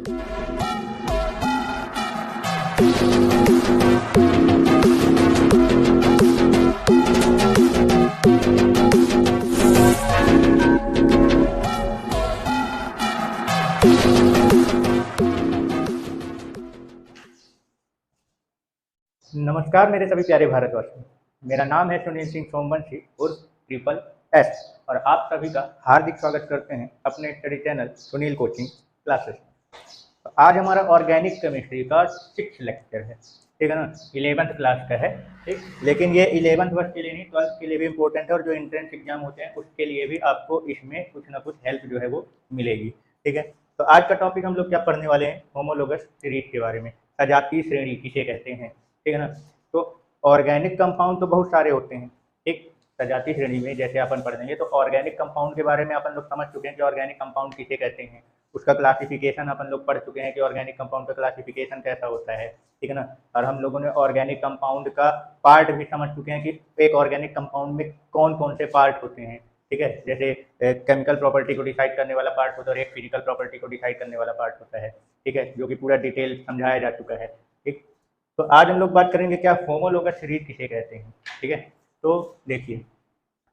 नमस्कार मेरे सभी प्यारे भारतवासियों। मेरा नाम है सुनील सिंह सोमवंशी उर्फ ट्रिपल एस और आप सभी का हार्दिक स्वागत करते हैं अपने study channel Sunil coaching classes. तो आज हमारा ऑर्गेनिक केमिस्ट्री का 6th लेक्चर है, ठीक है ना। 11th क्लास का है, ठीक। लेकिन ये 11th वर्ष के लिए नहीं, 12th के लिए भी इम्पोर्टेंट है और जो एंट्रेंस एग्जाम होते हैं उसके लिए भी आपको इसमें कुछ ना कुछ हेल्प जो है वो मिलेगी, ठीक है। तो आज का टॉपिक हम लोग क्या पढ़ने वाले हैं, होमोलोगस सीरीज के बारे में। सजातीय श्रेणी किसे कहते हैं, ठीक है ना। तो ऑर्गेनिक कंपाउंड तो बहुत सारे होते हैं, ठीक। सजातीय श्रेणी में जैसे अपन पढ़ देंगे तो ऑर्गेनिक कंपाउंड के बारे में अपन लोग समझ चुके हैं कि ऑर्गेनिक कंपाउंड किसे कहते हैं, उसका क्लासिफिकेशन अपन लोग पढ़ चुके हैं कि ऑर्गेनिक कंपाउंड का क्लासिफिकेशन कैसा होता है, ठीक है ना। और हम लोगों ने ऑर्गेनिक कंपाउंड का पार्ट भी समझ चुके हैं कि एक ऑर्गेनिक कंपाउंड में कौन कौन से पार्ट होते हैं, ठीक है। जैसे केमिकल प्रॉपर्टी को डिसाइड करने वाला पार्ट होता है और एक फिजिकल प्रॉपर्टी को डिसाइड करने वाला पार्ट होता है, ठीक है, जो कि पूरा डिटेल समझाया जा चुका है, ठीक। तो आज हम लोग बात करेंगे क्या होमोलोगस सीरीज किसे कहते हैं, ठीक है। तो देखिए,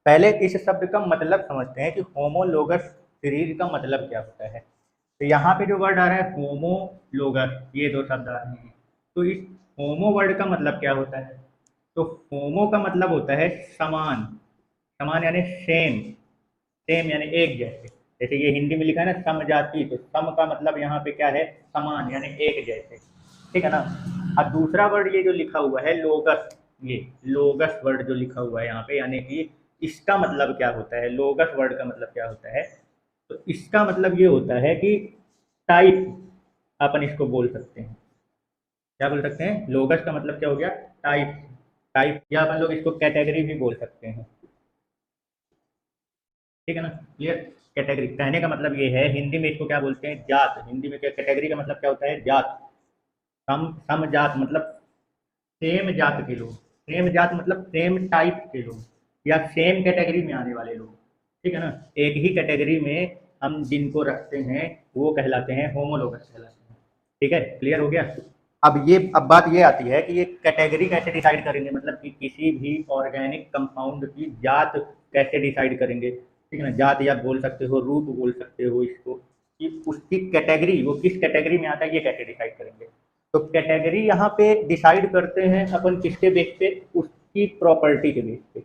पहले इस शब्द का मतलब समझते हैं कि होमोलोगस सीरीज का मतलब क्या होता है। तो यहाँ पे जो वर्ड आ रहा है होमोलोगस, ये दो शब्द आ रहे हैं। तो इस होमो वर्ड का मतलब क्या होता है, तो होमो का मतलब होता है समान, समान यानी सेम, सेम यानी एक जैसे। जैसे ये हिंदी में लिखा है ना समजाति, तो सम का मतलब यहाँ पे क्या है, समान यानी एक जैसे, ठीक है ना। अब दूसरा वर्ड ये जो लिखा हुआ है लोगस, ये लोगस वर्ड जो लिखा हुआ है यहाँ पे, यानी कि इसका मतलब क्या होता है, लोगस वर्ड का मतलब क्या होता है, तो इसका मतलब ये होता है कि टाइप, अपन इसको बोल सकते हैं, क्या बोल सकते हैं, लोगस का मतलब क्या हो गया, टाइप। टाइप या अपन लोग इसको कैटेगरी भी बोल सकते हैं, ठीक है ना। क्लियर। कैटेगरी कहने का मतलब ये है, हिंदी में इसको क्या बोलते हैं, जात। हिंदी में क्या कैटेगरी का मतलब क्या होता है, जात। सम जात मतलब सेम जात के लोग, सेम जात मतलब सेम टाइप के लोग या सेम कैटेगरी में आने वाले लोग, ठीक है ना। एक ही कैटेगरी में हम जिनको रखते हैं वो कहलाते हैं होमोलोगस कहलाते हैं, ठीक है। क्लियर हो गया। अब बात ये आती है कि ये कैटेगरी कैसे डिसाइड करेंगे, मतलब कि किसी भी ऑर्गेनिक कंपाउंड की जात कैसे डिसाइड करेंगे, ठीक है ना। जात या बोल सकते हो, रूप बोल सकते हो इसको, कि उसकी कैटेगरी, वो किस कैटेगरी में आता है ये कैसे डिसाइड करेंगे। तो कैटेगरी यहाँ पे डिसाइड करते हैं अपन किसके बेस पे, उसकी प्रॉपर्टी के बेस पे।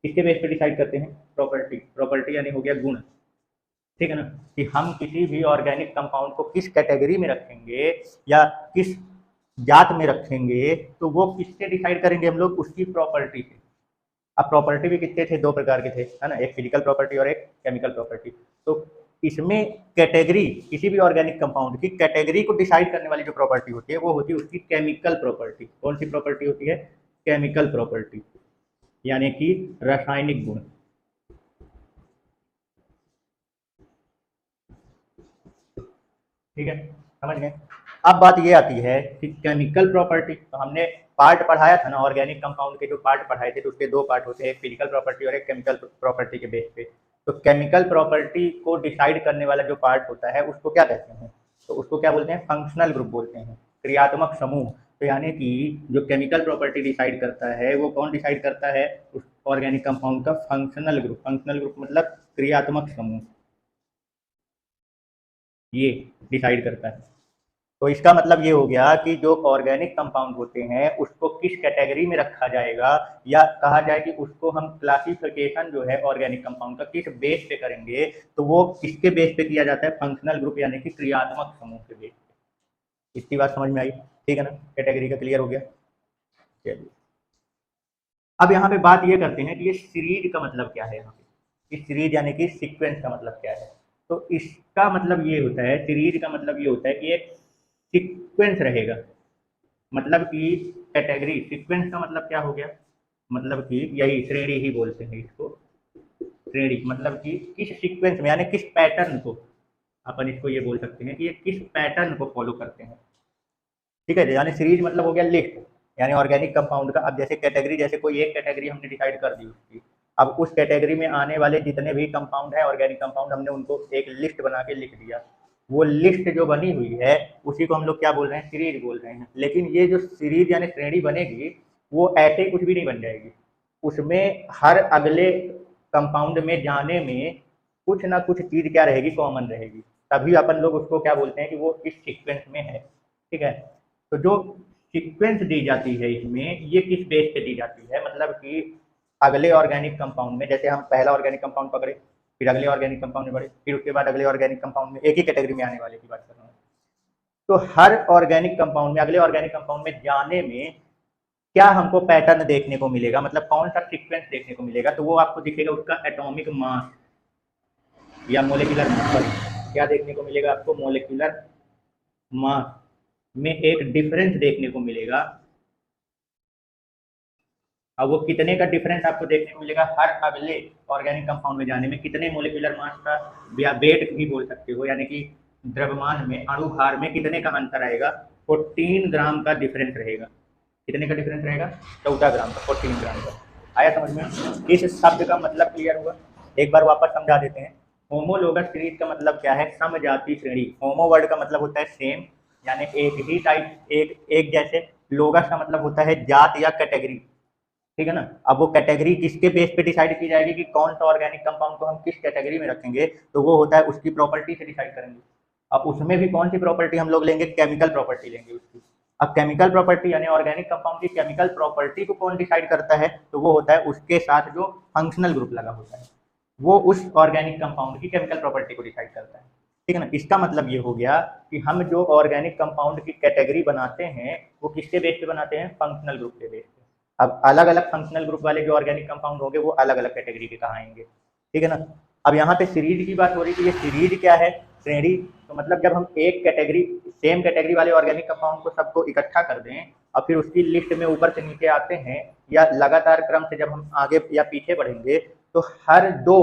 किसके बेस पे डिसाइड करते हैं, प्रॉपर्टी। प्रॉपर्टी यानी हो गया गुण, ठीक है ना। कि हम किसी भी ऑर्गेनिक कंपाउंड को किस कैटेगरी में रखेंगे या किस जात में रखेंगे, तो वो किससे डिसाइड करेंगे हम लोग, उसकी प्रॉपर्टी से। अब प्रॉपर्टी भी कितने थे, दो प्रकार के थे, है ना, एक फिजिकल प्रॉपर्टी और एक केमिकल प्रॉपर्टी। तो इसमें कैटेगरी, किसी भी ऑर्गेनिक कंपाउंड की कैटेगरी को डिसाइड करने वाली जो प्रॉपर्टी होती है वो होती है उसकी केमिकल प्रॉपर्टी। कौन सी प्रॉपर्टी होती है, केमिकल प्रॉपर्टी, यानी कि रासायनिक गुण, ठीक है, समझ गए। अब बात ये आती है कि केमिकल प्रॉपर्टी, तो हमने पार्ट पढ़ाया था ना, ऑर्गेनिक कंपाउंड के जो पार्ट पढ़ाए थे तो उसके दो पार्ट होते हैं, एक फिजिकल प्रॉपर्टी और एक केमिकल प्रॉपर्टी के बेस पे। तो केमिकल प्रॉपर्टी को डिसाइड करने वाला जो पार्ट होता है उसको क्या कहते हैं, तो उसको क्या बोलते हैं, फंक्शनल ग्रुप बोलते हैं, क्रियात्मक समूह। तो यानी कि जो केमिकल प्रॉपर्टी डिसाइड करता है वो कौन डिसाइड करता है, उस ऑर्गेनिक कंपाउंड का फंक्शनल ग्रुप। फंक्शनल ग्रुप मतलब क्रियात्मक समूह, ये डिसाइड करता है। तो इसका मतलब ये हो गया कि जो ऑर्गेनिक कंपाउंड होते हैं उसको किस कैटेगरी में रखा जाएगा, या कहा जाए कि उसको हम क्लासिफिकेशन जो है ऑर्गेनिक कंपाउंड का किस बेस पे करेंगे, तो वो किसके बेस पे किया जाता है, फंक्शनल ग्रुप यानी कि क्रियात्मक समूह के बेस पे। इतनी बात समझ में आई, ठीक है ना, कैटेगरी का क्लियर हो गया। चलिए, अब यहाँ पे बात ये करते हैं कि ये सीरीज का मतलब क्या है। यहाँ पे इस सीरीज यानी कि सीक्वेंस का मतलब क्या है, तो इसका मतलब ये होता है, सीरीज का मतलब ये होता है कि एक सीक्वेंस रहेगा, मतलब कि कैटेगरी। सीक्वेंस का मतलब क्या हो गया, मतलब कि यही श्रेणी ही बोलते हैं इसको, श्रेणी मतलब कि किस सीक्वेंस में यानी किस पैटर्न को, अपन इसको ये बोल सकते हैं कि ये किस पैटर्न को फॉलो करते हैं, ठीक है। यानी सीरीज मतलब हो गया लिस्ट, यानी ऑर्गेनिक कंपाउंड का। अब जैसे कैटेगरी, जैसे कोई एक कैटेगरी हमने डिसाइड कर दी उसकी, अब उस कैटेगरी में आने वाले जितने भी कंपाउंड है ऑर्गेनिक कंपाउंड, हमने उनको एक लिस्ट बना के लिख दिया, वो लिस्ट जो बनी हुई है उसी को हम लोग क्या बोल रहे हैं, सीरीज बोल रहे हैं। लेकिन ये जो सीरीज यानी श्रेणी बनेगी वो ऐसे ही कुछ भी नहीं बन जाएगी, उसमें हर अगले कंपाउंड में जाने में कुछ ना कुछ चीज़ क्या रहेगी, कॉमन रहेगी। तभी अपन लोग उसको क्या बोलते हैं कि वो इस सीक्वेंस में है। ठीक है, तो जो सीक्वेंस दी जाती है इसमें, ये किस बेस पे दी जाती है, मतलब कि अगले ऑर्गेनिक कंपाउंड में, जैसे हम पहला ऑर्गेनिक कंपाउंड पकड़े, फिर अगले ऑर्गेनिक कंपाउंड में बढ़े, फिर उसके बाद अगले ऑर्गेनिक कंपाउंड में, एक ही कैटेगरी में आने वाले की बात कर रहा हूँ। तो हर ऑर्गेनिक कंपाउंड में, अगले ऑर्गेनिक कंपाउंड में जाने में क्या हमको पैटर्न देखने को मिलेगा, मतलब कौन सा सीक्वेंस देखने को मिलेगा, तो वो आपको दिखेगा उसका एटॉमिक मास या मोलिकुलर मास, सॉरी क्या देखने को मिलेगा आपको, मोलिकुलर मास में एक डिफरेंस देखने को मिलेगा। अब वो कितने का डिफरेंस आपको देखने को मिलेगा, हर अगले ऑर्गेनिक कंपाउंड में जाने में कितने मोलिकुलर मास का, या वेट भी बोल सकते हो, यानी कि द्रव्यमान में, अणु भार में कितने का अंतर आएगा, 14 ग्राम का डिफरेंस रहेगा। कितने का डिफरेंस रहेगा, 14 ग्राम का, 14 ग्राम का। आया समझ में, इस शब्द का मतलब क्लियर हुआ। एक बार वापस समझा देते हैं। होमोलोगस सीरीज का मतलब क्या है, समजाति श्रेणी। होमो वर्ड का मतलब होता है सेम, यानी एक ही टाइप, एक जैसे। लोगस का मतलब होता है जात या कैटेगरी। ठीक है ना। अब वो कैटेगरी किसके बेस पे डिसाइड की जाएगी कि कौन सा ऑर्गेनिक कंपाउंड को हम किस कैटेगरी में रखेंगे, तो वो होता है उसकी प्रॉपर्टी से डिसाइड करेंगे। अब उसमें भी कौन सी प्रॉपर्टी हम लोग लेंगे, केमिकल प्रॉपर्टी लेंगे उसकी। अब केमिकल प्रॉपर्टी यानी ऑर्गेनिक कंपाउंड की केमिकल प्रॉपर्टी को कौन डिसाइड करता है, तो वो होता है उसके साथ जो फंक्शनल ग्रुप लगा होता है, वो उस ऑर्गेनिक कंपाउंड की केमिकल प्रॉपर्टी को डिसाइड करता है। ठीक है ना। इसका मतलब ये हो गया कि हम जो ऑर्गेनिक कंपाउंड की कैटेगरी बनाते हैं वो किसके बेस पे बनाते हैं, फंक्शनल ग्रुप के बेस पे। अब अलग अलग फंक्शनल ग्रुप वाले जो ऑर्गेनिक कंपाउंड होंगे वो अलग अलग कैटेगरी के कहाएंगे। ठीक है ना। अब यहाँ पे सीरीज की बात हो रही थी, ये सीरीज क्या है, श्रेणी। तो मतलब जब हम एक कैटेगरी, सेम कैटेगरी वाले ऑर्गेनिक कंपाउंड को सबको इकट्ठा कर दें और फिर उसकी लिस्ट में ऊपर से नीचे आते हैं, या लगातार क्रम से जब हम आगे या पीछे बढ़ेंगे, तो हर दो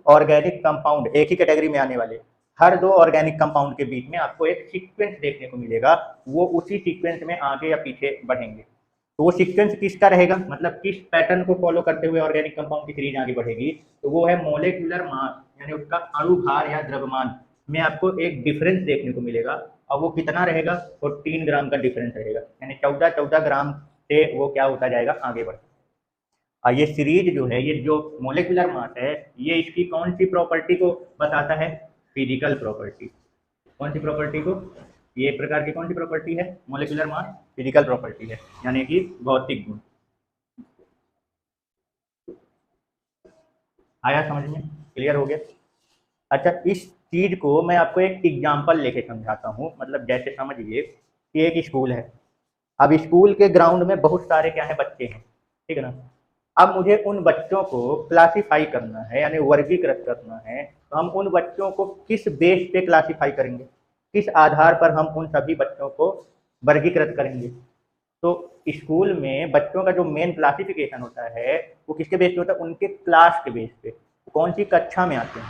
ऑर्गेनिक कंपाउंड, एक ही कैटेगरी में आने वाले हर दो ऑर्गेनिक कंपाउंड के बीच में आपको एक सीक्वेंस देखने को मिलेगा। वो उसी सीक्वेंस में आगे या पीछे बढ़ेंगे। तो वो सीक्वेंस किसका रहेगा, मतलब किस पैटर्न को फॉलो करते हुए ऑर्गेनिक कंपाउंड की सीरीज आगे बढ़ेगी, तो वो है मोलिकुलर मास, यानी उसका अणु भार या द्रव्यमान में आपको एक डिफरेंस देखने को मिलेगा। और वो कितना रहेगा, 14 ग्राम का डिफरेंस रहेगा, यानी 14 ग्राम से वो क्या होता जाएगा, आगे बढ़ता। और ये सीरीज जो है, ये जो मोलिकुलर मास है, ये इसकी कौन सी प्रॉपर्टी को बताता है, फिजिकल प्रॉपर्टी। कौन सी प्रॉपर्टी को, ये एक प्रकार की कौन सी प्रॉपर्टी है, मोलिकुलर मास फिजिकल प्रॉपर्टी है, यानी कि भौतिक गुण। आया समझ में, क्लियर हो गया। अच्छा, इस चीज को मैं आपको एक एग्जांपल लेके समझाता हूँ। मतलब जैसे समझिए कि एक स्कूल है। अब स्कूल के ग्राउंड में बहुत सारे क्या है, बच्चे हैं। ठीक है ना। अब मुझे उन बच्चों को क्लासीफाई करना है, यानी वर्गीकृत करना है। तो हम उन बच्चों को किस बेस पे क्लासीफाई करेंगे, किस आधार पर हम उन सभी बच्चों को वर्गीकृत करेंगे। तो स्कूल में बच्चों का जो मेन क्लासिफिकेशन होता है वो किसके बेस पे होता है, उनके क्लास के बेस पे, कौन सी कक्षा में आते हैं,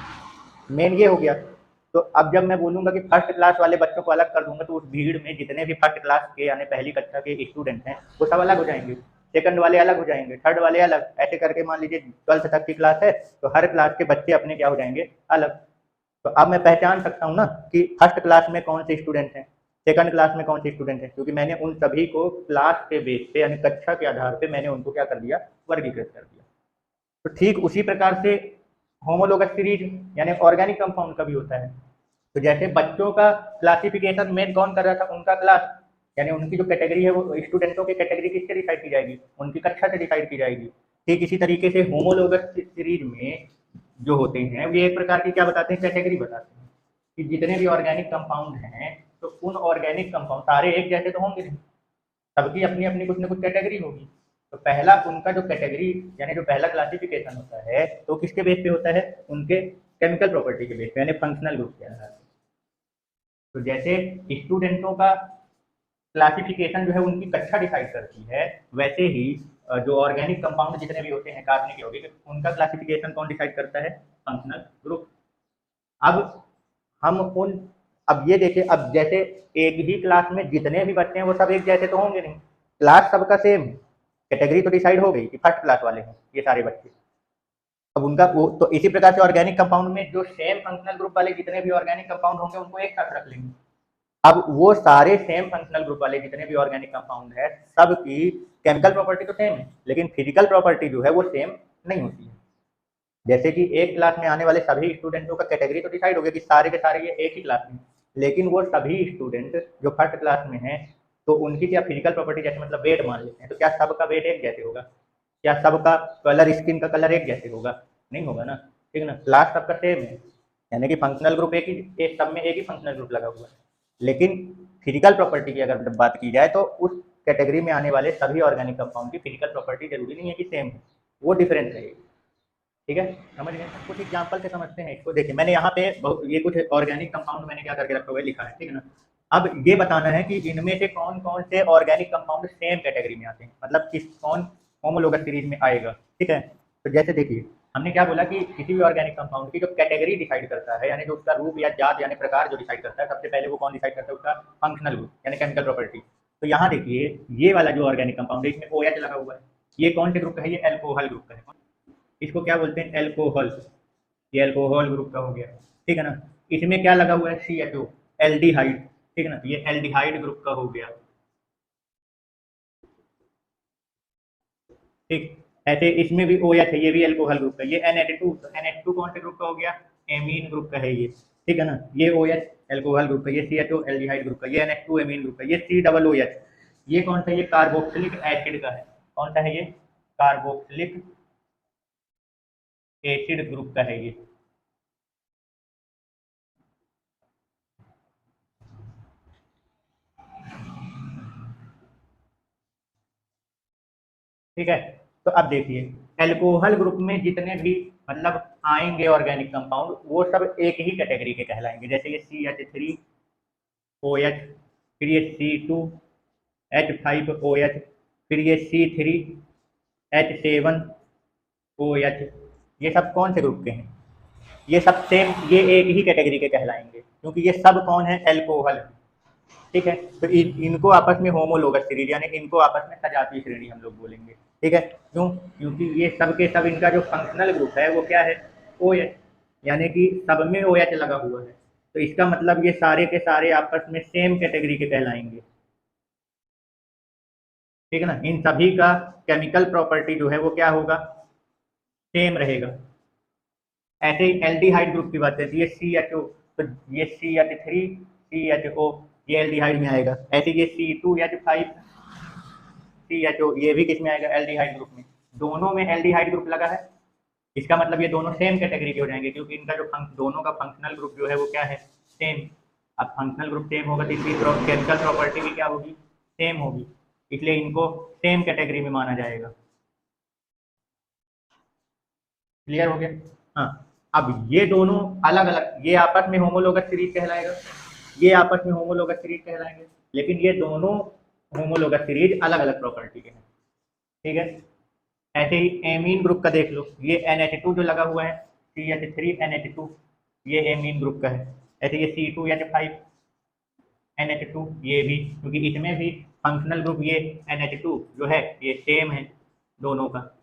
मेन ये हो गया। तो अब जब मैं बोलूंगा कि फर्स्ट क्लास वाले बच्चों को अलग कर दूंगा, तो उस भीड़ में जितने भी फर्स्ट क्लास के यानी पहली कक्षा के स्टूडेंट हैं वो सब अलग हो जाएंगे, सेकंड वाले अलग हो जाएंगे, थर्ड वाले अलग, ऐसे करके मान लीजिए 12th तक की क्लास है, तो हर क्लास के बच्चे अपने क्या हो जाएंगे, अलग। तो अब मैं पहचान सकता हूँ ना कि फर्स्ट क्लास में कौन से स्टूडेंट हैं, सेकंड क्लास में कौन से स्टूडेंट हैं, क्योंकि मैंने उन सभी को क्लास के बेस पे यानी कक्षा के आधार पे मैंने उनको क्या कर दिया, वर्गीकृत कर दिया। तो ठीक उसी प्रकार से होमोलोगस सीरीज यानी ऑर्गेनिक कंपाउंड का भी होता है। तो जैसे बच्चों का क्लासिफिकेशन मेन कौन कर रहा था, उनका क्लास, यानी उनकी जो कैटेगरी है वो स्टूडेंटों की कैटेगरी किससे डिसाइड की जाएगी, उनकी कक्षा से डिसाइड की जाएगी। ठीक इसी तरीके से होमोलोगस सीरीज में जो होते हैं ये एक प्रकार की क्या बताते हैं, कैटेगरी बताते हैं कि जितने भी ऑर्गेनिक कंपाउंड हैं, तो उन ऑर्गेनिक कंपाउंड सारे एक जैसे तो होंगे नहीं, सबकी अपनी अपनी कुछ ना कुछ कैटेगरी होगी। तो पहला उनका जो कैटेगरी यानी जो पहला क्लासिफिकेशन होता है तो किसके बेस पे होता है, उनके केमिकल प्रॉपर्टी के बेस पे यानी फंक्शनल ग्रुप के आधार पर। तो जैसे स्टूडेंटों का क्लासिफिकेशन जो है उनकी कक्षा डिसाइड करती है, वैसे ही जो ऑर्गेनिक कंपाउंड जितने भी होते हैं कार्बनिक यौगिक, उनका क्लासिफिकेशन कौन डिसाइड करता है, फंक्शनल ग्रुप। अब हम उन, अब ये देखिए, अब जैसे एक ही क्लास में जितने भी बच्चे हैं वो सब एक जैसे तो होंगे नहीं, क्लास सबका सेम, कैटेगरी तो डिसाइड हो गई कि फर्स्ट क्लास वाले हैं ये सारे बच्चे। अब उनका वो तो इसी प्रकार से ऑर्गेनिक कंपाउंड में जो सेम फंक्शनल ग्रुप वाले जितने भी ऑर्गेनिक कंपाउंड होंगे उनको एक साथ रख लेंगे। अब वो सारे सेम फंक्शनल ग्रुप वाले जितने भी ऑर्गेनिक कंपाउंड है सब की केमिकल प्रॉपर्टी तो सेम है, लेकिन फिजिकल प्रॉपर्टी जो है वो सेम नहीं होती है। जैसे कि एक क्लास में आने वाले सभी स्टूडेंटों का कैटेगरी तो डिसाइड हो गया कि सारे के सारे ये एक ही क्लास में, लेकिन वो सभी स्टूडेंट जो फर्स्ट क्लास में हैं तो उनकी क्या फिजिकल प्रॉपर्टी, जैसे मतलब वेट मान लेते हैं, तो क्या सबका वेट एक जैसे होगा? क्या सबका कलर, स्किन का कलर एक जैसे होगा? नहीं होगा ना, ठीक है ना। क्लास सबका सेम है, यानी कि फंक्शनल ग्रुप एक ही, एक सब में एक ही फंक्शनल ग्रुप लगा हुआ है। लेकिन फिजिकल प्रॉपर्टी की अगर बात की जाए तो उस कैटेगरी में आने वाले सभी ऑर्गेनिक कंपाउंड की फिजिकल प्रॉपर्टी जरूरी नहीं है कि सेम हो, वो डिफरेंस रहेगी। ठीक है, समझ गए। कुछ एग्जाम्पल से समझते हैं इसको। देखिए मैंने यहाँ पे ये कुछ ऑर्गेनिक कंपाउंड मैंने क्या करके रखा हुआ है, लिखा है, ठीक है ना। अब ये बताना है कि इनमें से कौन कौन से ऑर्गेनिक कंपाउंड सेम कैटेगरी में आते हैं, मतलब किस कौन होमोलोगस सीरीज में आएगा, ठीक है। तो जैसे देखिए हमने क्या बोला कि किसी भी ऑर्गेनिक कंपाउंड की जो कैटेगरी डिसाइड करता है, यानी जो उसका रूप या जात यानी प्रकार जो डिसाइड करता है, सबसे पहले वो कौन डिसाइड करता है? उसका फंक्शनल ग्रुप यानी केमिकल प्रॉपर्टी। तो यहाँ देखिए ये वाला जो ऑर्गेनिक कंपाउंड है इसमें OH लगा हुआ है, ये कौन से ग्रुप का है? ये एल्कोहल ग्रुप का है। इसको क्या बोलते हैं? एल्कोहल। ये एल्कोहल ग्रुप का हो गया, ठीक है ना। इसमें क्या लगा हुआ है? CHO, एल्डिहाइड, ठीक है ना। ये एल्डिहाइड ग्रुप का हो गया, ठीक। ऐसे इसमें भी OH है, ये भी एल्कोहल ग्रुप का। ये NH2, तो NH2 कौन से ग्रुप का हो गया? एमीन ग्रुप का है ये, ठीक है ना। ये OH एल्कोहल ग्रुप का, ये CHO एल्डिहाइड ग्रुप का, ये NH2 एमीन ग्रुप का, ये COOH, ये कौन सा? ये कार्बोक्सिलिक एसिड का है। कौन सा है ये? कार्बोक्सिलिक एसिड ग्रुप का है ये। ठीक है, तो अब देखिए एल्कोहल ग्रुप में जितने भी मतलब आएंगे ऑर्गेनिक कंपाउंड वो सब एक ही कैटेगरी के कहलाएंगे। जैसे ये CH3OH, फिर ये C2H5OH, फिर ये C3H7OH, ये सब कौन से ग्रुप के हैं? ये सब सेम, ये एक ही कैटेगरी के कहलाएंगे क्योंकि ये सब कौन है? एल्कोहल, ठीक है। तो इनको आपस में होमोलोगस सीरीज यानी इनको आपस में सजातीय श्रेणी हम लोग बोलेंगे, ठीक है। क्यों? क्योंकि ये सब के सब इनका जो फंक्शनल ग्रुप है वो क्या है? OH, यानी कि सब में OH लगा हुआ है, तो इसका मतलब ये सारे के सारे आपस में सेम कैटेगरी के कहलाएंगे, ठीक है ना। इन सभी का केमिकल प्रॉपर्टी जो है वो क्या होगा? सेम रहेगा। ऐसे ही एल्डिहाइड ग्रुप की बात करते हैं, ये CHO, तो ये CH3CHO, ये एल्डिहाइड में आएगा। ऐसे ये C2H5CHO, ये भी किस में आएगा? एल्डिहाइड ग्रुप में। दोनों में एल्डिहाइड ग्रुप लगा है, इसका मतलब ये दोनों सेम कैटेगरी के हो जाएंगे क्योंकि इनका जो दोनों का फंक्शनल ग्रुप जो है वो क्या है? सेम। अब फंक्शनल ग्रुप सेम होगा तो इनकी केमिकल प्रॉपर्टी भी क्या होगी? सेम होगी, इसलिए इनको सेम कैटेगरी में माना जाएगा। क्लियर हो गया? हाँ। अब ये दोनों अलग अलग, ये आपस में होमोलोगस सीरीज कहलाएगा, ये आपस में होमोलोगस सीरीज कहलाएंगे, लेकिन ये दोनों होमोलोगस सीरीज अलग अलग प्रॉपर्टी के हैं, ठीक है। ऐसे ही एमीन ग्रुप का देख लो, ये NH2 जो लगा हुआ है CH3NH2, ये एमीन ग्रुप का है। ऐसे ये C2H5NH2, ये भी, क्योंकि इसमें भी फंक्शनल ग्रुप ये NH2 जो है ये सेम है दोनों का।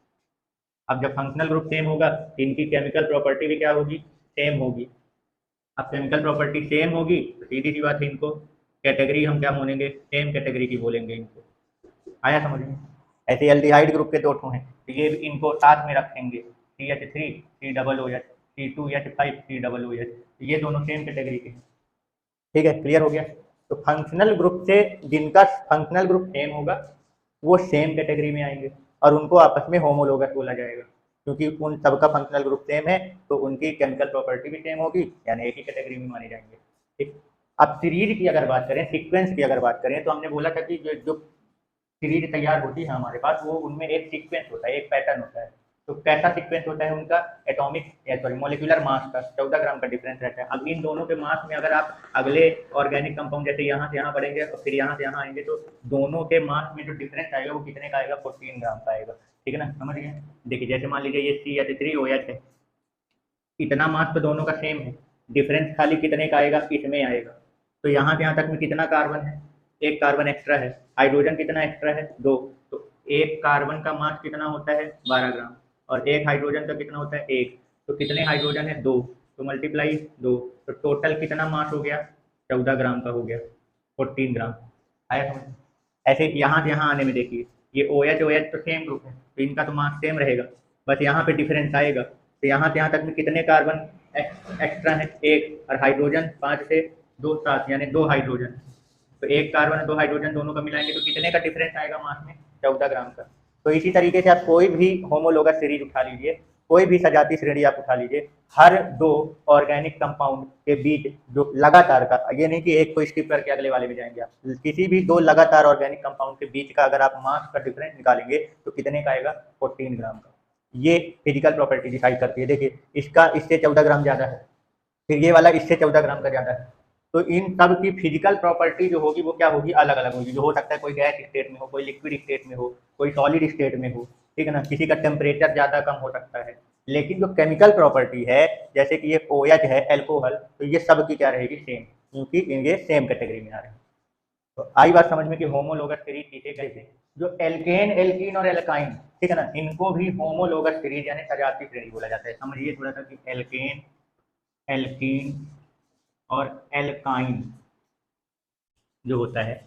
अब जब फंक्शनल ग्रुप सेम होगा तो इनकी केमिकल प्रॉपर्टी भी क्या होगी? सेम होगी। अब केमिकल प्रॉपर्टी सेम होगी तो सीधी सी बात है इनको कैटेगरी हम क्या बोलेंगे? सेम कैटेगरी की बोलेंगे इनको। आया समझ में? ऐसे एल्डिहाइड ग्रुप के दो ठो हैं तो ये इनको साथ में रखेंगे, CH3 COOH, C2H5 COOH, ये दोनों सेम कैटेगरी के हैं, ठीक है। क्लियर हो गया? तो फंक्शनल ग्रुप से जिनका फंक्शनल ग्रुप सेम होगा वो सेम कैटेगरी में आएंगे और उनको आपस में होमोलोगस बोला जाएगा क्योंकि उन सबका फंक्शनल ग्रुप सेम है तो उनकी केमिकल प्रॉपर्टी भी सेम होगी, यानी एक ही कैटेगरी में माने जाएंगे, ठीक। अब सीरीज की अगर बात करें, सीक्वेंस की अगर बात करें, तो हमने बोला था कि जो सीरीज तैयार होती है हमारे पास वो उनमें एक सीक्वेंस होता है, एक पैटर्न होता है। तो कैसा सीक्वेंस होता है उनका? एटॉमिक सॉरी मोलिकुलर मास का 14 ग्राम का डिफरेंस रहता है। अब इन दोनों के मास में अगर आप अगले ऑर्गेनिक कंपाउंड जैसे यहाँ से यहाँ बढ़ेंगे और फिर यहाँ से यहाँ आएंगे तो दोनों के मास में जो डिफरेंस आएगा वो कितने का आएगा? 14 ग्राम का आएगा, ठीक है ना। समझ गए? देखिए जैसे मान लीजिए ये CH3OH है, इतना मास तो दोनों का सेम है, डिफरेंस खाली कितने का आएगा? इसमें आएगा। तो यहाँ से यहाँ तक में कितना कार्बन है? एक कार्बन एक्स्ट्रा है। हाइड्रोजन कितना एक्स्ट्रा है? 2। तो एक कार्बन का मास कितना होता है? 12 ग्राम। और एक हाइड्रोजन का कितना होता है 1, तो कितने हाइड्रोजन है 2, तो मल्टीप्लाई 2, तो टोटल कितना मास हो गया 14 ग्राम का हो गया, 14 ग्राम। आया समझ? ऐसे यहाँ से यहाँ आने में देखिए ये OH तो सेम ग्रुप है, तो इनका तो मास सेम रहेगा, बस यहाँ पे डिफरेंस आएगा। तो यहाँ से यहाँ तक में कितने कार्बन एक्स्ट्रा है 1, और हाइड्रोजन 5 से 2 7, यानी 2 हाइड्रोजन। तो 1 कार्बन और 2 हाइड्रोजन दोनों का मिलाएंगे तो कितने का डिफरेंस आएगा मास में 14 ग्राम का। तो इसी तरीके से आप कोई भी होमोलोगस सीरीज उठा लीजिए, कोई भी सजाती श्रेणी आप उठा लीजिए, हर 2 ऑर्गेनिक कंपाउंड के बीच जो लगातार का, ये नहीं कि एक को स्किप करके अगले वाले में जाएंगे आप, किसी भी 2 लगातार ऑर्गेनिक कंपाउंड के बीच का अगर आप मास का डिफरेंस निकालेंगे तो कितने का आएगा 14 ग्राम का। ये फिजिकल प्रॉपर्टी डिसाइड करती है। देखिए इसका इससे 14 ग्राम ज़्यादा है, फिर ये वाला इससे 14 ग्राम का ज़्यादा है, तो इन सब की फिजिकल प्रॉपर्टी जो होगी वो क्या होगी अलग अलग होगी। जो हो सकता है कोई गैस स्टेट में हो, कोई लिक्विड स्टेट में हो, कोई सॉलिड स्टेट में हो, ठीक है ना, किसी का टेम्परेचर ज़्यादा कम हो सकता है, लेकिन जो केमिकल प्रॉपर्टी है जैसे कि ये OH है एल्कोहल, तो ये सब की क्या रहेगी सेम, क्योंकि ये सेम कैटेगरी में आ रहे हैं। तो आई बात समझ में कि होमोलोगस सीरीज किसे कहते हैं। जो एल्केन एल्कीन और एल्काइन, ठीक है ना, इनको भी होमोलोगस सीरीज यानी सजाती श्रेणी बोला जाता है। समझिए थोड़ा सा कि एल्केन एल्कीन और एल्काइन जो होता है,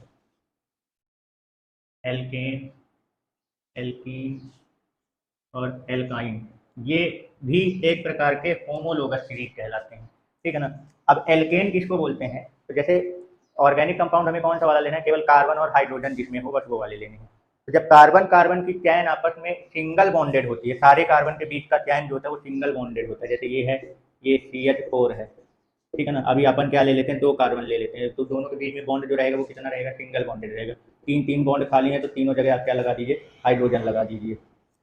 एल्केन एल्कीन और एल्काइन, ये भी एक प्रकार के होमोलोगस सीरीज कहलाते हैं, ठीक है ना। अब एल्केन किसको बोलते हैं, तो जैसे ऑर्गेनिक कंपाउंड हमें कौन सा वाला लेना है, केवल कार्बन और हाइड्रोजन जिसमें हो बस वो वाले लेने हैं। तो जब कार्बन कार्बन की चैन आपस में सिंगल बॉन्डेड होती है, सारे कार्बन के बीच का चैन जो होता है वो सिंगल बॉन्डेड होता है, जैसे ये है, ये CH4 है, ठीक है ना। अभी अपन क्या ले लेते हैं 2 कार्बन ले लेते हैं, तो दोनों के बीच में बॉन्ड जो रहेगा वो कितना रहेगा सिंगल बॉन्डेड रहेगा। 3 बॉन्ड खाली है तो तीनों जगह आप क्या लगा दीजिए हाइड्रोजन लगा दीजिए।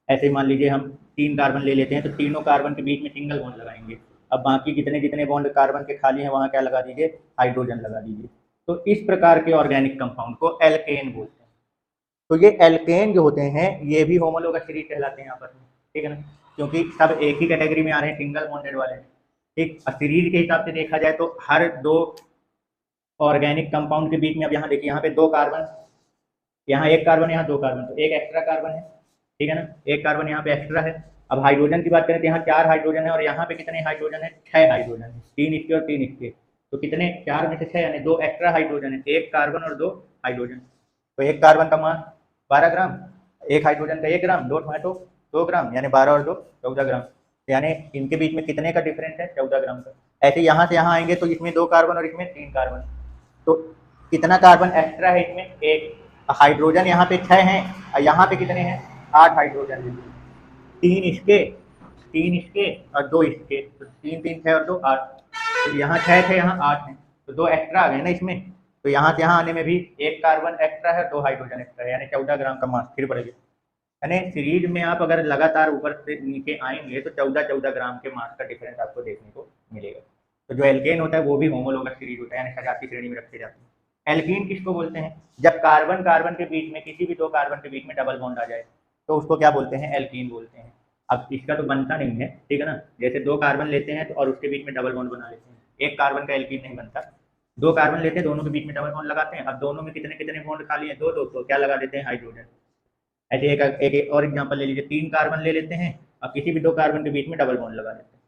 ऐसे ही मान लीजिए हम 3 कार्बन ले लेते हैं तो तीनों कार्बन के बीच में सिंगल बॉन्ड लगाएंगे। अब बाकी जितने जितने बॉन्ड कार्बन के खाली हैं वहाँ क्या लगा दीजिए हाइड्रोजन लगा दीजिए। तो इस प्रकार के ऑर्गेनिक कंपाउंड को एल्केन बोलते हैं। तो ये एल्केन जो होते हैं ये भी होमोलोगस सीरीज कहलाते हैं आपस में, ठीक है ना, क्योंकि सब एक ही कैटेगरी में आ रहे हैं, सिंगल बॉन्डेड वाले, ठीक। और सीरीज के हिसाब से देखा जाए तो हर 2 ऑर्गेनिक कंपाउंड के बीच में, अब यहाँ देखिए यहाँ पे 2 कार्बन, यहाँ 1 कार्बन, यहाँ 2 कार्बन, तो एक एक्स्ट्रा कार्बन है, ठीक है ना, 1 कार्बन यहाँ पे एक्स्ट्रा है। अब हाइड्रोजन की बात करें तो यहाँ 4 हाइड्रोजन है और यहाँ पे कितने हाइड्रोजन है 6 हाइड्रोजन है, 3 इसके और 3 इसके, तो कितने 4 में से 6 यानी 2 एक्स्ट्रा हाइड्रोजन है, 1 कार्बन और 2 हाइड्रोजन। तो 1 कार्बन का मास 12 ग्राम, 1 हाइड्रोजन का 1 ग्राम, 2 टोमेटो 2 ग्राम, यानी 12 और 2 14 ग्राम, यानी इनके बीच में कितने का डिफरेंस है 14 ग्राम का। ऐसे यहाँ से यहाँ आएंगे तो इसमें 2 कार्बन और इसमें 3 कार्बन, तो कितना कार्बन एक्स्ट्रा है इसमें 1, हाइड्रोजन यहाँ पे 6 हैं और यहाँ पे कितने हैं 8 हाइड्रोजन हैं, 3 इसके और 2 इसके, तो 3 3 6 और 2 8, तो यहाँ 6 थे यहाँ 8 हैं, तो 2 एक्स्ट्रा आ गए ना इसमें। तो यहाँ से यहाँ आने में भी 1 कार्बन एक्स्ट्रा है, 2 हाइड्रोजन एक्स्ट्रा है, यानी 14 ग्राम का मास फिर बढ़ गया। यानी सीरीज में आप अगर लगातार ऊपर से नीचे आएंगे तो 14 ग्राम के मास का डिफरेंस आपको देखने को मिलेगा। तो जो एल्केन होता है वो भी होमोलोगस सीरीज होता है, यानी सजाती श्रेणी में रखे जाते हैं। एल्कीन किसको बोलते हैं, जब कार्बन कार्बन के बीच में, किसी भी 2 कार्बन के बीच में डबल बॉन्ड आ जाए तो उसको क्या बोलते हैं एल्कीन बोलते हैं। अब इसका तो बनता नहीं है, ठीक है ना, जैसे 2 कार्बन लेते हैं तो और उसके बीच में डबल बॉन्ड बना लेते हैं, 1 कार्बन का एल्कीन नहीं बनता। 2 कार्बन लेते हैं, दोनों के बीच में डबल बॉन्ड लगाते हैं, अब दोनों में कितने कितने बॉन्ड खाली है 2 2, तो क्या लगा देते हैं हाइड्रोजन। ऐसे एक और एग्जांपल ले लीजिए, 3 कार्बन ले लेते हैं और किसी भी 2 कार्बन के बीच में डबल बॉन्ड लगा देते हैं।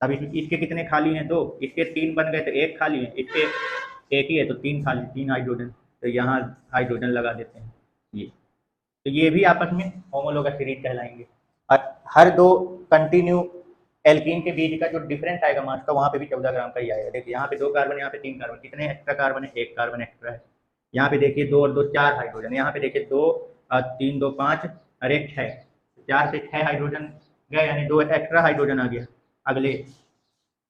अब इसके कितने खाली हैं 2, इसके 3 बन गए तो 1 खाली है, इसके 1 ही है तो 3 खाली, 3 हाइड्रोजन, तो यहाँ हाइड्रोजन लगा देते हैं ये। तो ये भी आपस में होमोलोगस सीरीज कहलाएंगे। और हर 2 कंटिन्यू एल्कीन के बीच का जो डिफरेंस आएगा मास का वहाँ पे भी 14 ग्राम का ही आएगा। देखिए यहाँ पे 2 कार्बन, यहाँ पे 3 कार्बन, कितने एक्स्ट्रा कार्बन है 1 कार्बन एक्स्ट्रा है। यहाँ पे देखिए 2 और 2 4 हाइड्रोजन, यहाँ पे देखिए 2 और 3 2 5 और 1 6, 4 से 6 हाइड्रोजन गए, यानी 2 एक्स्ट्रा हाइड्रोजन आ गया अगले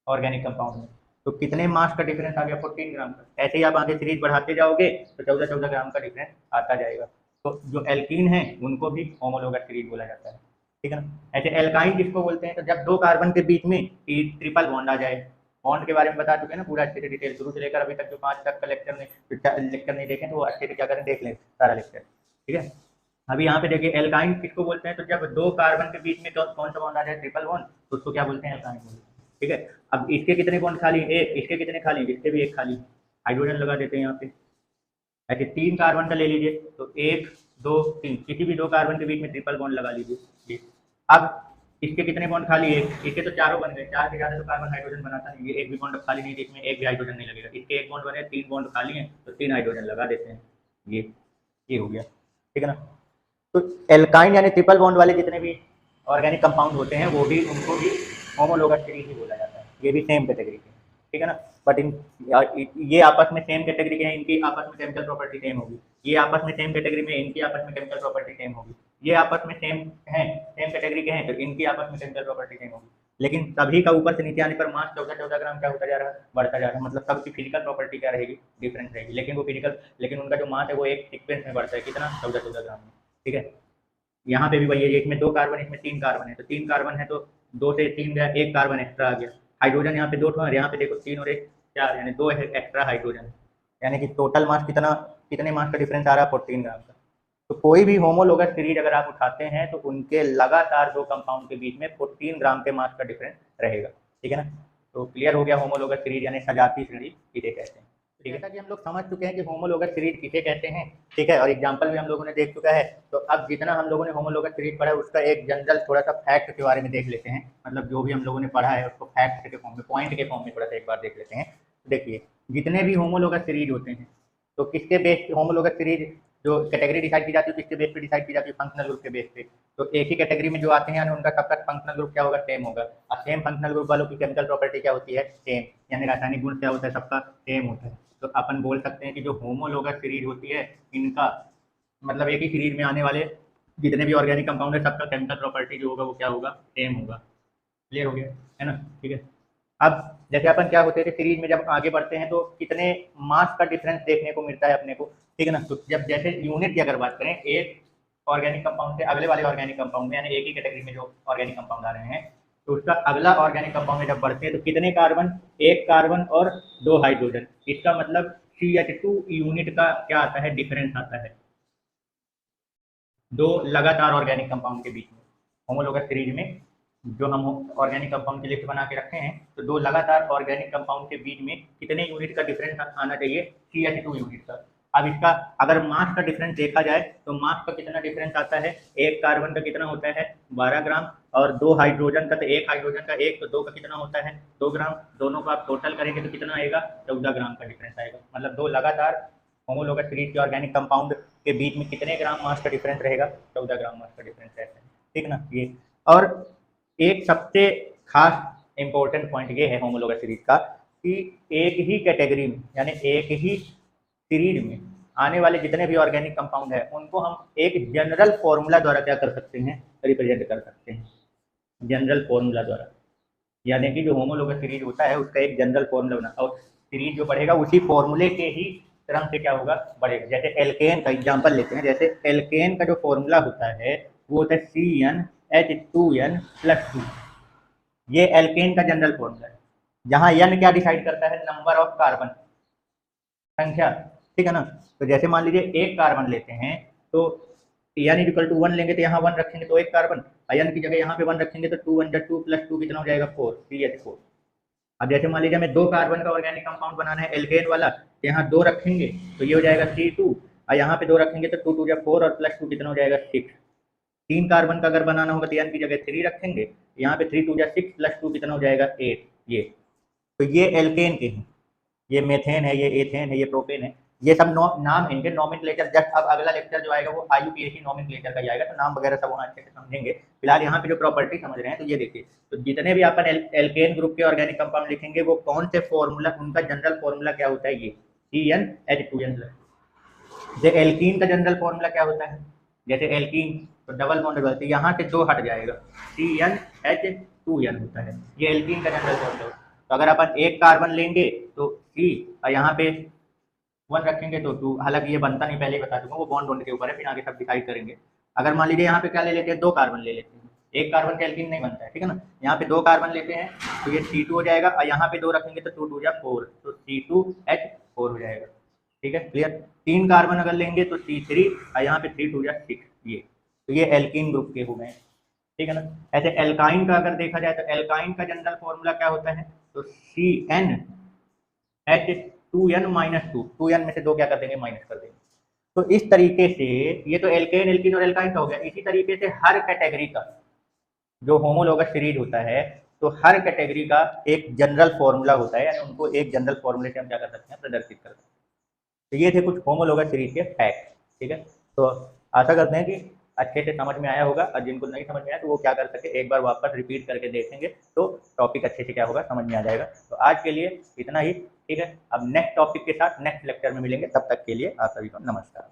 ऑर्गेनिक कंपाउंड में। तो कितने मास का डिफरेंस आ गया 14 ग्राम का। ऐसे ही आप आगे सीरीज बढ़ाते जाओगे तो 14 ग्राम का डिफरेंस आता जाएगा। तो जो एल्कीन है उनको भी होमोलोगस सीरीज बोला जाता है, ठीक है ना। ऐसे एल्काइन किसको बोलते हैं, तो जब 2 कार्बन के बीच में ट्रिपल बॉन्ड आ जाए। बॉन्ड के बारे में बता चुके हैं ना पूरा अच्छे से डिटेल, शुरू से लेकर अभी तक जो 5 तक का लेक्चर नहीं देखें तो वो अच्छे से क्या करें देख लें सारा लेक्चर, ठीक है। अभी यहाँ पे देखिए एल्काइन किसको बोलते हैं, तो जब 2 कार्बन के बीच में कौन सा बॉन्ड आ जाए ट्रिपल बॉन्ड, तो उसको क्या बोलते हैं एल्काइन बोलते हैं, ठीक है। अब इसके कितने बॉन्ड खाली है 1, इसके कितने खाली, इसके भी 1 खाली, हाइड्रोजन लगा देते हैं यहाँ पे। ऐसे 3 कार्बन का ले लीजिए तो 1 2 3, किसी भी 2 कार्बन के बीच में ट्रिपल बॉन्ड लगा लीजिए। अब इसके कितने बॉन्ड खाली? एक। इसके तो चारों बन गए, चार से ज़्यादा तो कार्बन हाइड्रोजन बनाता नहीं, ये एक भी बॉन्ड खाली नहीं है, इसमें एक भी हाइड्रोजन नहीं लगेगा। इसके एक बॉन्ड बने, तीन बॉन्ड खाली हैं, तो तीन हाइड्रोजन लगा देते हैं। ये हो गया, ठीक है ना। तो एल्काइन यानी ट्रिपल बॉन्ड वाले जितने भी ऑर्गेनिक कंपाउंड होते हैं वो भी, उनको भी होमोलोगस सीरीज ही बोला जाता है। ये भी सेम कैटेगरी के, ठीक है ना। बट ये आपस में सेम कैटेगरी के हैं, इनकी आपस में केमिकल प्रॉपर्टी सेम होगी। ये आपस में सेम कैटेगरी में, इनकी आपस में केमिकल प्रॉपर्टी सेम होगी। ये आपस में सेम हैं, सेम कैटेगरी के हैं, तो इनकी आपस में केमिकल प्रॉपर्टी सेम होगी। लेकिन सभी का ऊपर से नीचे आने पर मास 14-14 ग्राम क्या होता जा रहा है? बढ़ता जा रहा है। मतलब सबकी फिजिकल प्रॉपर्टी क्या रहेगी? डिफरेंस रहेगी। लेकिन उनका जो मास है वो एक सीक्वेंस में बढ़ता है, कितना? 14-14 ग्राम में, ठीक है। यहाँ पे भी वही है, इसमें 2 कार्बन, इसमें 3 कार्बन है, तो 3 कार्बन है तो 2 से 3 गया, 1 कार्बन एक्स्ट्रा आ गया। हाइड्रोजन यहाँ पे 2 ठो है, यहाँ पे देखो 3 और 1 4, यानी 2 एक्स्ट्रा हाइड्रोजन, यानी कि टोटल मास कितना, कितने मास का डिफरेंस आ रहा है? 14 ग्राम का। तो कोई भी होमोलोगस सीरीज अगर आप उठाते हैं तो उनके लगातार दो कंपाउंड के बीच में 14 ग्राम के मास का डिफरेंस रहेगा, ठीक है ना। तो क्लियर हो गया, होमोलोगस सीरीज यानी सजाती सीरीज किसे कहते हैं। ठीक है, जैसा कि हम लोग समझ चुके हैं कि होमोलोगस सीरीज किसे कहते हैं, ठीक है, और एग्जांपल भी हम लोगों ने देख चुका है। तो अब जितना हम लोगों ने होमोलोगस सीरीज पढ़ा है उसका एक जनरल थोड़ा सा फैक्ट के बारे में देख लेते हैं। मतलब जो भी हम लोगों ने पढ़ा है उसको फैक्ट के फॉर्म में, पॉइंट के फॉर्म में थोड़ा सा एक बार देख लेते हैं। देखिए, जितने भी होमोलोगस सीरीज होते हैं तो किसके बेस होमोलोगस सीरीज जो कैटेगरी डिसाइड की जाती है किसके बेस पे डिसाइड की जाती है? फंक्शनल ग्रुप के बेस पे। तो एक ही कैटेगरी में जो आते हैं यानी उनका सबका फंक्शनल ग्रुप क्या होगा? सेम होगा। और सेम फंक्शनल ग्रुप वालों की केमिकल प्रॉपर्टी क्या होती है? सेम, यानी रासायनिक गुण क्या होता है? सबका सेम होता है। तो अपन बोल सकते हैं कि जो होमोलोगस सीरीज होती है इनका मतलब एक ही सीरीज में आने वाले जितने भी ऑर्गेनिक कंपाउंड है सबका केमिकल प्रॉपर्टी जो होगा वो क्या होगा? सेम होगा। क्लियर हो गया है ना, ठीक है। अब जैसे अपन क्या होते थे सीरीज में जब आगे बढ़ते हैं तो कितने मास का डिफरेंस देखने को मिलता है अपने को, ठीक है ना। तो जब जैसे यूनिट की अगर बात करें, एक ऑर्गेनिक कंपाउंड से अगले वाले ऑर्गेनिक कंपाउंड में, यानी एक ही कैटेगरी में जो ऑर्गेनिक कंपाउंड आ रहे हैं, तो उसका अगला ऑर्गेनिक कंपाउंड में जब बढ़ते हैं तो कितने कार्बन? एक कार्बन और दो हाइड्रोजन। इसका मतलब CH2 यूनिट का क्या आता है? डिफरेंस आता है दो लगातार ऑर्गेनिक कंपाउंड के बीच में। होमोलोगस सीरीज में जो हम ऑर्गेनिक कंपाउंड की लिस्ट बना के रखे हैं, तो दो लगातार ऑर्गेनिक कंपाउंड के बीच में कितने यूनिट का डिफरेंस आना चाहिए? CH2 यूनिट का। अब इसका अगर मास का डिफरेंस देखा जाए तो मास का कितना डिफरेंस आता है? एक कार्बन का कितना होता है? 12 ग्राम, और दो हाइड्रोजन का, तो एक हाइड्रोजन का एक, तो दो का कितना होता है? 2 ग्राम। दोनों का आप टोटल करेंगे तो कितना आएगा? 14 ग्राम का डिफरेंस आएगा। मतलब दो लगातार होमोलोगस सीरीज के ऑर्गेनिक कंपाउंड के बीच में कितने ग्राम मास का डिफरेंस रहेगा? 14 ग्राम मास का डिफरेंस रहता है, ठीक ना ये। और एक सबसे खास इंपॉर्टेंट पॉइंट ये है होमोलोगस सीरीज का कि एक ही कैटेगरी में यानी एक ही सीरीज में आने वाले जितने भी ऑर्गेनिक कंपाउंड है उनको हम एक जनरल फॉर्मूला द्वारा क्या कर सकते हैं? रिप्रेजेंट कर सकते हैं, जनरल फॉर्मूला द्वारा। यानी कि जो होमोलोगस सीरीज होता है उसका एक जनरल फॉर्मूला बना, और सीरीज जो बढ़ेगा उसी फॉर्मूले के ही क्रम से क्या होगा? बढ़ेगा। जैसे एल्केन का एग्जांपल लेते हैं, जैसे एल्केन का जो फॉर्मूला होता है वो होता है CnH2n+2। ये एल्केन का जनरल फॉर्मूला है, जहाँ n क्या डिसाइड करता है? नंबर ऑफ कार्बन, संख्या, ठीक है ना। तो जैसे मान लीजिए एक कार्बन लेते हैं तो n=1 लेंगे तो यहाँ 1 रखेंगे तो एक कार्बन, n की जगह यहाँ पे 1 रखेंगे तो 2 × 2 + 2 कितना हो जाएगा? 4, CH4। अब जैसे मान लीजिए हमें 2 कार्बन का ऑर्गेनिक कंपाउंड बनाना है एल्केन वाला, तो यहाँ 2 रखेंगे तो ये हो जाएगा C2, और यहाँ पे 2 रखेंगे तो 2 × 2 = 4 और +2 कितना हो जाएगा? 6। 3 कार्बन का अगर बनाना होगा तो n की जगह 3 रखेंगे, यहाँ पे 3 × 2 = 6 +2 कितना हो जाएगा? 8। ये तो ये एल्केन के हैं, ये मेथेन है, ये एथेन है, ये प्रोपेन है। ये सब नाम इनके नॉमेनक्लेचर। जस्ट अब अगला लेक्चर जो आएगा वो IUPAC नॉमेनक्लेचर का ही आएगा, तो नाम वगैरह सब वहाँ अच्छे से समझेंगे। फिलहाल यहाँ पे जो प्रॉपर्टी समझ रहे हैं तो ये देखिए, तो जितने भी अपन एल्केन ग्रुप के ऑर्गेनिक कंपाउंड लिखेंगे वो कौन से फॉर्मूला, उनका जनरल फॉर्मूला क्या होता है? ये CnH2n+। जैसे एल्कीन का जनरल फॉर्मूला क्या होता है? जैसे एल्कीन तो डबल बॉन्ड बनते, यहाँ से 2 हट जाएगा, CnH2n होता है। ये एल्कीन का जनरल फॉर्मूला। तो अगर अपन एक कार्बन लेंगे तो C, और यहाँ पे 1 रखेंगे तो 2। हालांकि ये बनता नहीं, पहले ही बता दूंगा, वो बॉन्ड बॉन्ड के ऊपर है, फिर आगे सब डिसाइड करेंगे। अगर मान लीजिए यहाँ पे क्या ले लेते हैं? 2 कार्बन ले लेते हैं, एक कार्बन का एल्कीन नहीं बनता है, ठीक है ना। यहाँ पे 2 कार्बन लेते हैं तो ये C2 हो जाएगा, और यहाँ पे 2 रखेंगे तो 2 × 2 = 4, तो C2H4 हो जाएगा, ठीक है, क्लियर। 3 कार्बन अगर लेंगे तो C3, और यहाँ पे 3 × 2 = 6। ये तो ये एल्कीन ग्रुप के हो गए, ठीक है ना। ऐसे एल्काइन का अगर देखा जाए तो एल्काइन का जनरल फॉर्मूला क्या होता है? तो CnH2n-2, 2n में से 2 क्या कर देंगे? माइनस कर देंगे। तो इस तरीके से ये तो एल्केन, एल्कीन और एल्काइन का हो गया। इसी तरीके से हर कैटेगरी का जो होमोलॉगस सीरीज होता है तो हर कैटेगरी का एक जनरल फॉर्मूला होता है, यानी उनको एक जनरल फॉर्मूले से हम क्या कर सकते हैं, प्रदर्शित कर सकते हैं। तो ये थे कुछ होमोलॉगस सीरीज के फैक्ट। ठीक है, तो आशा करते हैं कि अच्छे से समझ में आया होगा, और जिनको नहीं समझ में आया तो वो क्या कर सके, एक बार वापस रिपीट करके देखेंगे तो टॉपिक अच्छे से क्या होगा, समझ में आ जाएगा। तो आज के लिए इतना ही। ठीक है, अब नेक्स्ट टॉपिक के साथ नेक्स्ट लेक्चर में मिलेंगे, तब तक के लिए आप सभी को नमस्कार।